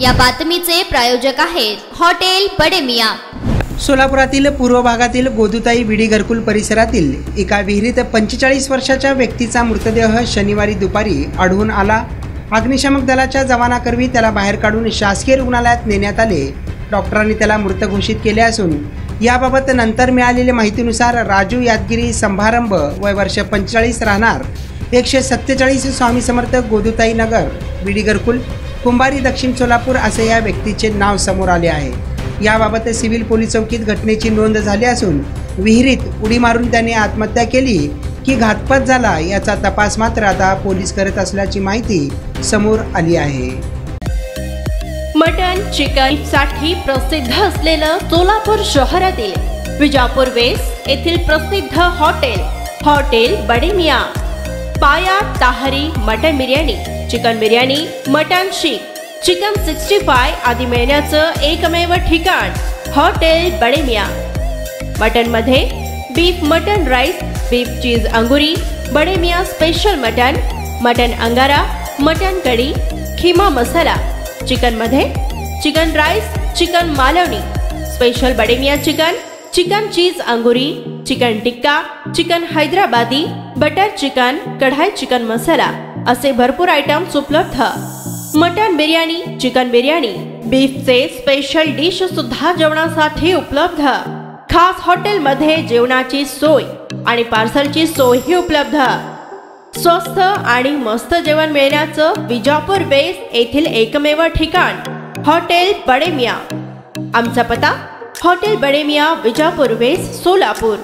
या बातमीचे प्रायोजक आहेत हॉटेल बडे मियां। सोलापुरातील पूर्व भागातील गोदुताई विडी घरकुल परिसरातील एका विहिरीत 45 वर्षाच्या व्यक्तीचा मृतदेह शनिवारी दुपारी आढळून आला। अग्निशमक दलाच्या जवानाकरवी त्याला बाहेर काढून शासकीय रुग्णालयात नेण्यात आले। डॉक्टरांनी त्याला मृत घोषित केले असून याबाबत नंतर मिळालेल्या माहितीनुसार राजू यादगिरी संभारंभ वय वर्ष 45 राहणार 147 स्वामी समर्थ गोदुताई नगर विडी घरकुल कुंभारी दक्षिण सोलापूर असे या व्यक्तीचे नाव समोर आले आहे। याबाबत सिव्हिल पोलीस चौकीत घटनेची नोंद झाली असून विहिरीत उडी मारून त्याने आत्महत्या केली की घातपात झाला याचा तपास मात्र आता पोलीस करत असल्याची माहिती समोर आली आहे। मटन चिकन साठी प्रसिद्ध असलेलं सोलापूर शहरातील विजापूर वेस्ट येथील प्रसिद्ध हॉटेल बडे मियां पाया ताहरी mutton biryani, chicken biryani, mutton seekh, chicken 65 आदी मिळण्याचं एकमेव ठिकाण हॉटेल बडे मियां। मटन मध्ये beef mutton rice, beef cheese अंगुरी, बडे मियां स्पेशल मटन अंगारा, मटन कढी, खीमा मसाला। चिकन मध्ये chicken rice, chicken Malvani, special Bade Miyan chicken cheese अंगुरी, chicken tikka, chicken Hyderabadi, butter chicken, kadhai chicken masala असे भरपूर आयटम्स उपलब्ध। मटन बिर्याणी, चिकन बिर्याणी, बीफचे स्पेशल डिश सुद्धा जेवणासाठी उपलब्ध। खास हॉटेलमध्ये जेवणाची सोय आणि पार्सलची सोयही उपलब्ध। स्वस्त आणि मस्त जेवण मिळण्याचं विजापूर वेस्ट येथील एकमेव ठिकाण हॉटेल बडे मियां। आमचा पत्ता हॉटेल बडे मियां, विजापूर वेस्ट, सोलापूर।